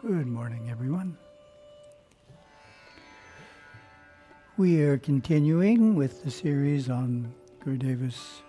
Good morning, everyone. We are continuing with the series on Gurudeva's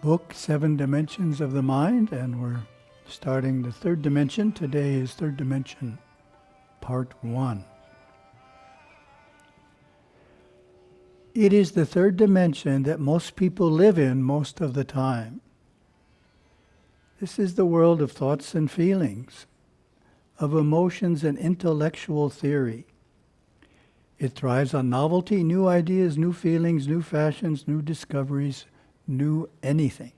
book, 7 Dimensions of the Mind, and we're starting the third dimension. Today is third dimension, part 1. It is the third dimension that most people live in most of the time. This is the world of thoughts and feelings, of emotions and intellectual theory. It thrives on novelty, new ideas, new feelings, new fashions, new discoveries, new anything.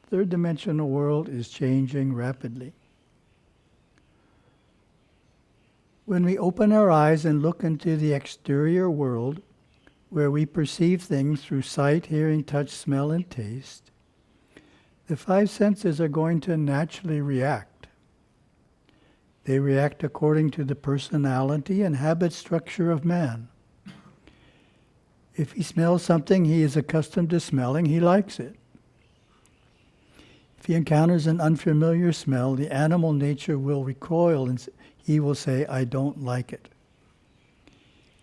Third dimensional world is changing rapidly. When we open our eyes and look into the exterior world, where we perceive things through sight, hearing, touch, smell, and taste, the 5 senses are going to naturally react. They react according to the personality and habit structure of man. If he smells something he is accustomed to smelling, he likes it. If he encounters an unfamiliar smell, the animal nature will recoil and he will say, "I don't like it."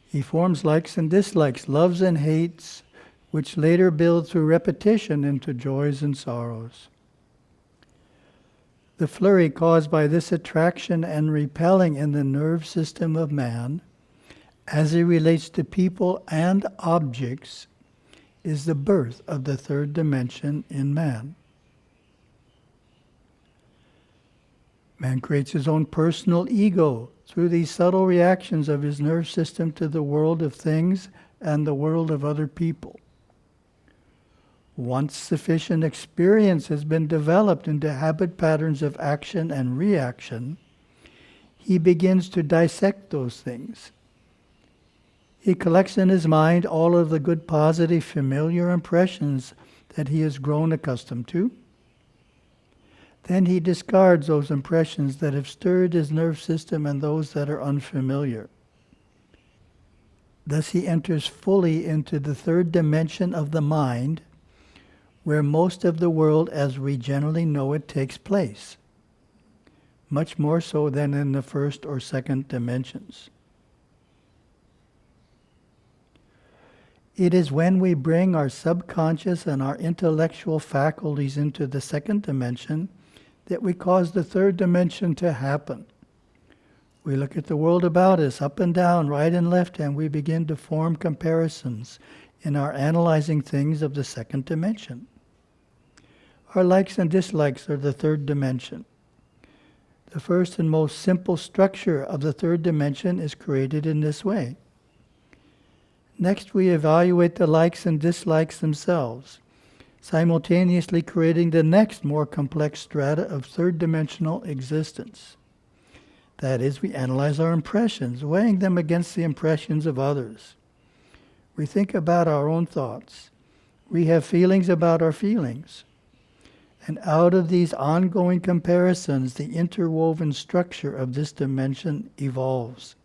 He forms likes and dislikes, loves and hates, which later build through repetition into joys and sorrows. The flurry caused by this attraction and repelling in the nerve system of man, as it relates to people and objects, is the birth of the third dimension in man. Man creates his own personal ego through these subtle reactions of his nerve system to the world of things and the world of other people. Once sufficient experience has been developed into habit patterns of action and reaction, he begins to dissect those things. He collects in his mind all of the good, positive, familiar impressions that he has grown accustomed to. Then he discards those impressions that have stirred his nerve system and those that are unfamiliar. Thus he enters fully into the third dimension of the mind, where most of the world as we generally know it takes place, much more so than in the first or second dimensions. It is when we bring our subconscious and our intellectual faculties into the second dimension that we cause the third dimension to happen. We look at the world about us, up and down, right and left, and we begin to form comparisons in our analyzing things of the second dimension. Our likes and dislikes are the third dimension. The first and most simple structure of the third dimension is created in this way. Next, we evaluate the likes and dislikes themselves, simultaneously creating the next more complex strata of third dimensional existence. That is, we analyze our impressions, weighing them against the impressions of others. We think about our own thoughts. We have feelings about our feelings. And out of these ongoing comparisons, the interwoven structure of this dimension evolves.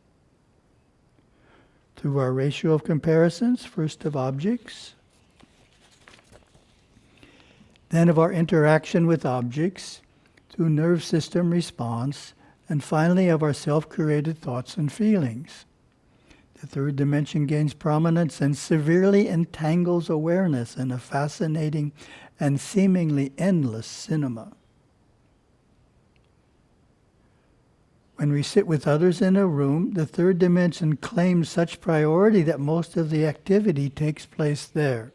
Through our ratio of comparisons, first of objects, then of our interaction with objects, through nerve system response, and finally of our self-created thoughts and feelings. The third dimension gains prominence and severely entangles awareness in a fascinating and seemingly endless cinema. When we sit with others in a room, the third dimension claims such priority that most of the activity takes place there.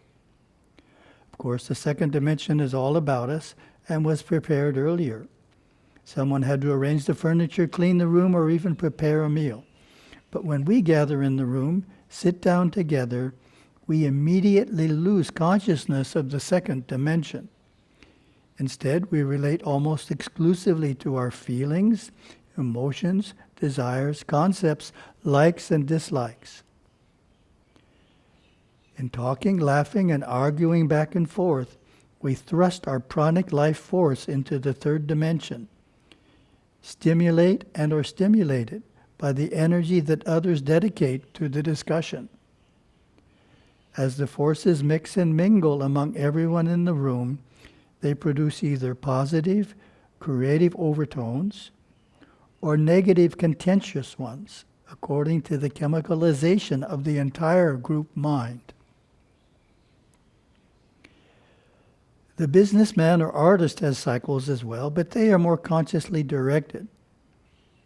Of course, the second dimension is all about us and was prepared earlier. Someone had to arrange the furniture, clean the room, or even prepare a meal. But when we gather in the room, sit down together, we immediately lose consciousness of the second dimension. Instead, we relate almost exclusively to our feelings, emotions, desires, concepts, likes and dislikes. In talking, laughing, and arguing back and forth, we thrust our pranic life force into the third dimension, stimulate and are stimulated by the energy that others dedicate to the discussion. As the forces mix and mingle among everyone in the room, they produce either positive, creative overtones or negative contentious ones, according to the chemicalization of the entire group mind. The businessman or artist has cycles as well, but they are more consciously directed.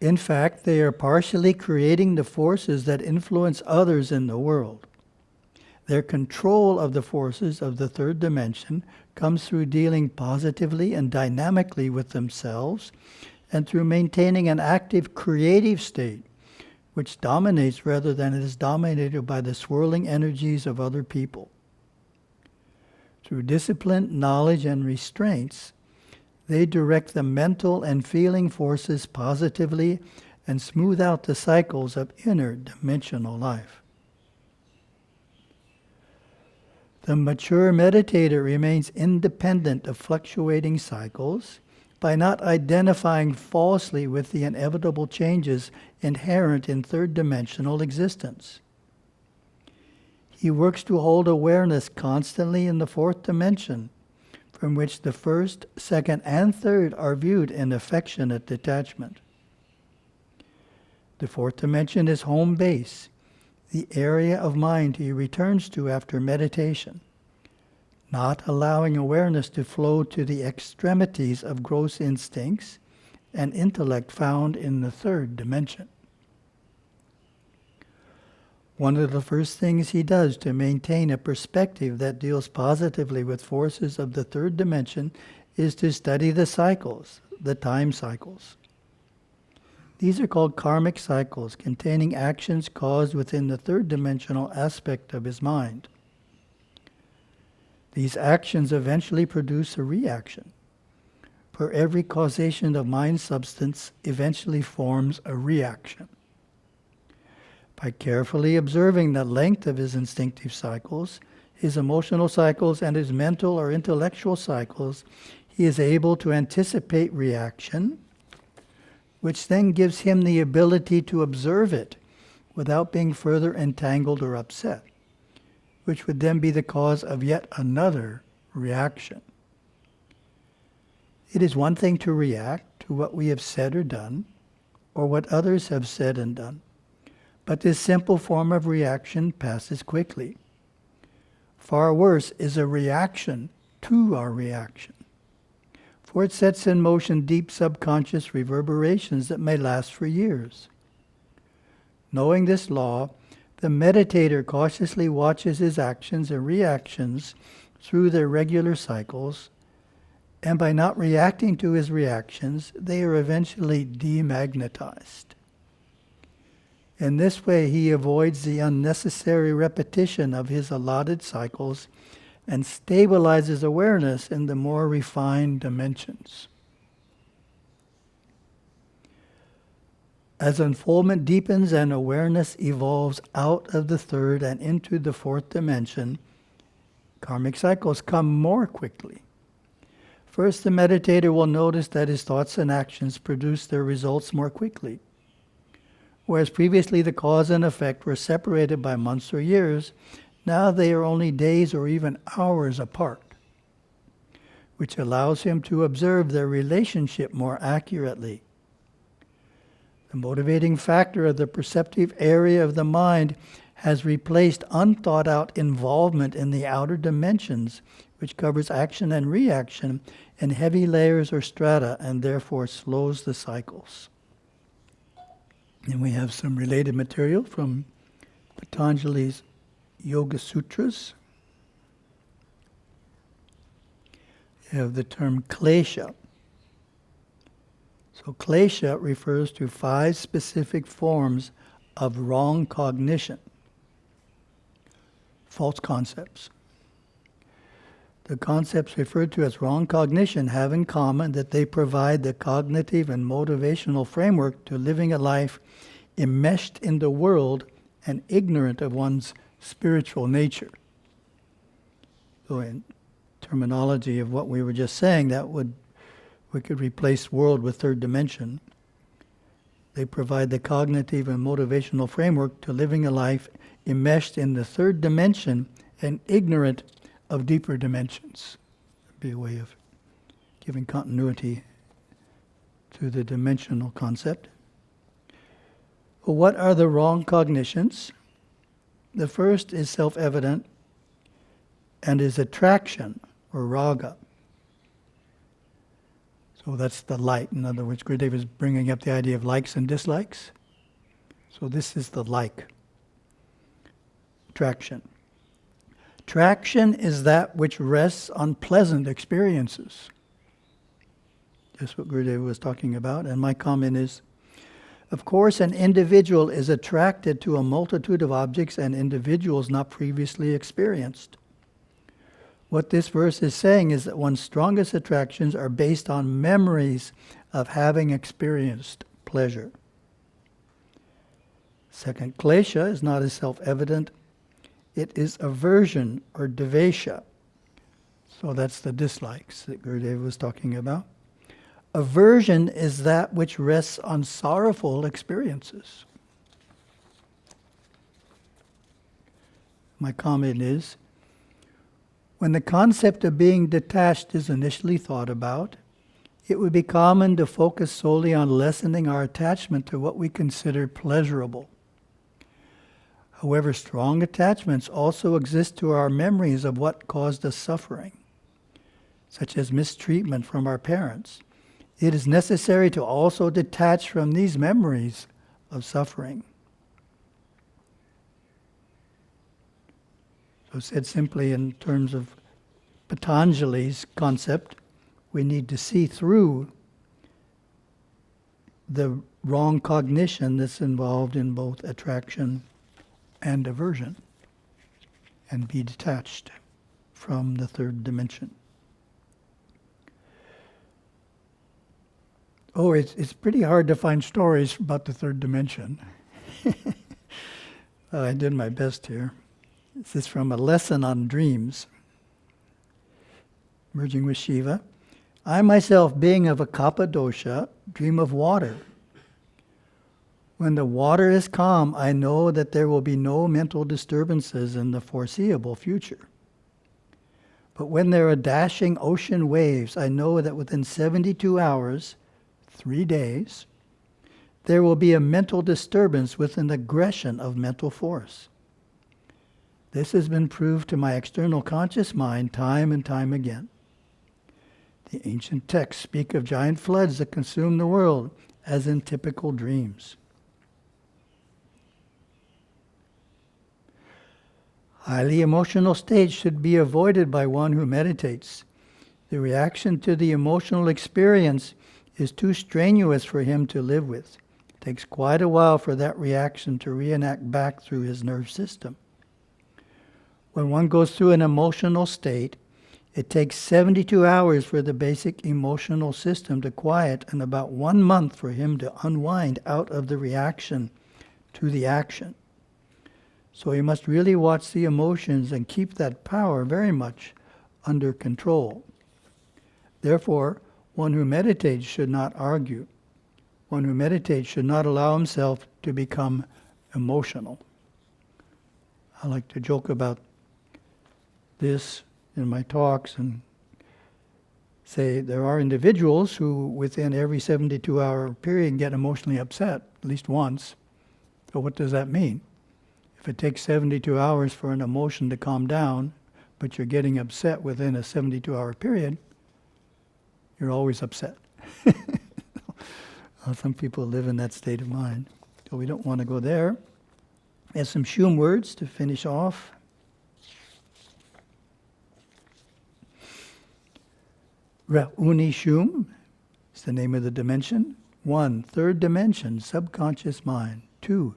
In fact, they are partially creating the forces that influence others in the world. Their control of the forces of the third dimension comes through dealing positively and dynamically with themselves, and through maintaining an active creative state, which dominates rather than is dominated by the swirling energies of other people. Through discipline, knowledge, and restraints, they direct the mental and feeling forces positively and smooth out the cycles of inner dimensional life. The mature meditator remains independent of fluctuating cycles by not identifying falsely with the inevitable changes inherent in third-dimensional existence. He works to hold awareness constantly in the fourth dimension, from which the first, second, and third are viewed in affectionate detachment. The fourth dimension is home base, the area of mind he returns to after meditation, not allowing awareness to flow to the extremities of gross instincts and intellect found in the third dimension. One of the first things he does to maintain a perspective that deals positively with forces of the third dimension is to study the cycles, the time cycles. These are called karmic cycles, containing actions caused within the third dimensional aspect of his mind. These actions eventually produce a reaction. For every causation of mind substance eventually forms a reaction. By carefully observing the length of his instinctive cycles, his emotional cycles, and his mental or intellectual cycles, he is able to anticipate reaction, which then gives him the ability to observe it without being further entangled or upset, which would then be the cause of yet another reaction. It is one thing to react to what we have said or done, or what others have said and done. But this simple form of reaction passes quickly. Far worse is a reaction to our reaction, for it sets in motion deep subconscious reverberations that may last for years. Knowing this law, the meditator cautiously watches his actions and reactions through their regular cycles, and by not reacting to his reactions, they are eventually demagnetized. In this way, he avoids the unnecessary repetition of his allotted cycles and stabilizes awareness in the more refined dimensions. As unfoldment deepens and awareness evolves out of the third and into the fourth dimension, karmic cycles come more quickly. First, the meditator will notice that his thoughts and actions produce their results more quickly. Whereas previously the cause and effect were separated by months or years, now they are only days or even hours apart, which allows him to observe their relationship more accurately. The motivating factor of the perceptive area of the mind has replaced unthought-out involvement in the outer dimensions, which covers action and reaction in heavy layers or strata and therefore slows the cycles. And we have some related material from Patanjali's Yoga Sutras. You have the term klesha. So klesha refers to 5 specific forms of wrong cognition, false concepts. The concepts referred to as wrong cognition have in common that they provide the cognitive and motivational framework to living a life enmeshed in the world and ignorant of one's spiritual nature. So in terminology of what we were just saying, we could replace world with third dimension. They provide the cognitive and motivational framework to living a life enmeshed in the third dimension and ignorant of deeper dimensions. That'd be a way of giving continuity to the dimensional concept. Well, what are the wrong cognitions? The first is self-evident and is attraction, or raga. So that's the light. In other words, Gurudev is bringing up the idea of likes and dislikes. So this is the like. Attraction. Attraction is that which rests on pleasant experiences. That's what Gurudev was talking about. And my comment is, of course, an individual is attracted to a multitude of objects and individuals not previously experienced. What this verse is saying is that one's strongest attractions are based on memories of having experienced pleasure. Second, klesha is not as self-evident. It is aversion or devesha. So that's the dislikes that Gurudev was talking about. Aversion is that which rests on sorrowful experiences. My comment is, when the concept of being detached is initially thought about, it would be common to focus solely on lessening our attachment to what we consider pleasurable. However, strong attachments also exist to our memories of what caused us suffering, such as mistreatment from our parents. It is necessary to also detach from these memories of suffering. So said simply in terms of Patanjali's concept, we need to see through the wrong cognition that's involved in both attraction and aversion, and be detached from the third dimension. Oh, it's pretty hard to find stories about the third dimension. I did my best here. This is from a lesson on dreams. Merging with Shiva. I myself, being of a kapha dosha, dream of water. When the water is calm, I know that there will be no mental disturbances in the foreseeable future. But when there are dashing ocean waves, I know that within 72 hours, 3 days, there will be a mental disturbance with an aggression of mental force. This has been proved to my external conscious mind time and time again. The ancient texts speak of giant floods that consume the world, as in typical dreams. Highly emotional states should be avoided by one who meditates. The reaction to the emotional experience is too strenuous for him to live with. It takes quite a while for that reaction to reenact back through his nerve system. When one goes through an emotional state, it takes 72 hours for the basic emotional system to quiet and about 1 month for him to unwind out of the reaction to the action. So he must really watch the emotions and keep that power very much under control. Therefore, one who meditates should not argue. One who meditates should not allow himself to become emotional. I like to joke about this in my talks and say there are individuals who within every 72-hour period get emotionally upset, at least once. So what does that mean? If it takes 72 hours for an emotion to calm down, but you're getting upset within a 72-hour period, you're always upset. Some people live in that state of mind. So we don't want to go there. There's some Shum words to finish off. Uni Shum is the name of the dimension. 1, third dimension, subconscious mind. 2,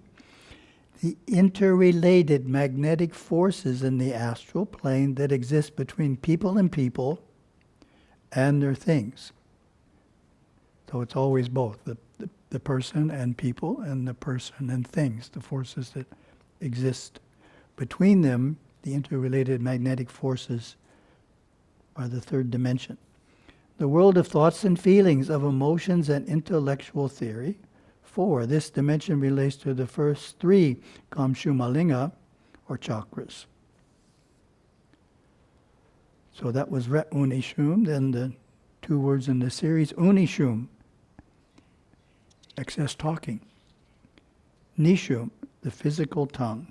the interrelated magnetic forces in the astral plane that exist between people and their things. So it's always both, the person and people, and the person and things, the forces that exist between them. The interrelated magnetic forces are the third dimension. The world of thoughts and feelings, of emotions and intellectual theory. 4, this dimension relates to the first 3 kamshumalinga, or chakras. So that was Ret Uni Shum. Then the 2 words in the series, Uni Shum, excess talking. Nishum, the physical tongue.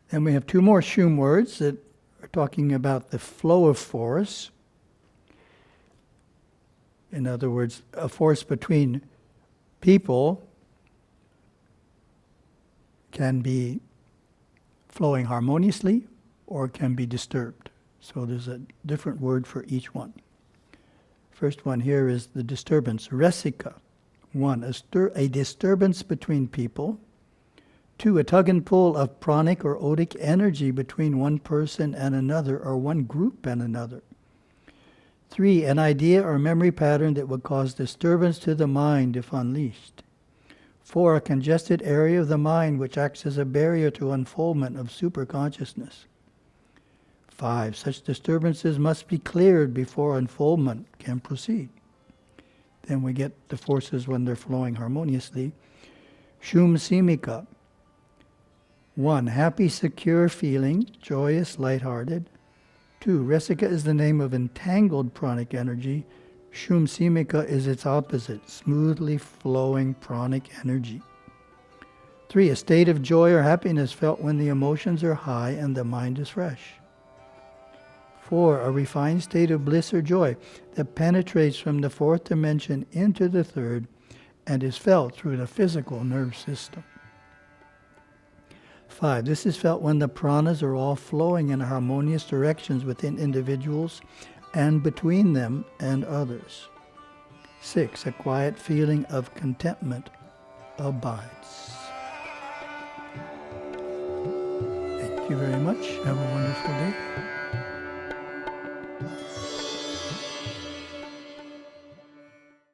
Then we have two more Shum words that are talking about the flow of force. In other words, a force between people can be flowing harmoniously or can be disturbed. So there's a different word for each one. First one here is the disturbance, resika. 1, a disturbance between people. 2, a tug and pull of pranic or odic energy between one person and another or one group and another. 3, an idea or memory pattern that would cause disturbance to the mind if unleashed. 4, a congested area of the mind which acts as a barrier to unfoldment of superconsciousness. 5, such disturbances must be cleared before unfoldment can proceed. Then we get the forces when they're flowing harmoniously. Shum simika. 1, happy, secure feeling, joyous, lighthearted. 2, resika is the name of entangled pranic energy. Shum simika is its opposite, smoothly flowing pranic energy. 3, a state of joy or happiness felt when the emotions are high and the mind is fresh. 4, a refined state of bliss or joy that penetrates from the fourth dimension into the third and is felt through the physical nerve system. 5, this is felt when the pranas are all flowing in harmonious directions within individuals and between them and others. 6, a quiet feeling of contentment abides. Thank you very much. Have a wonderful day.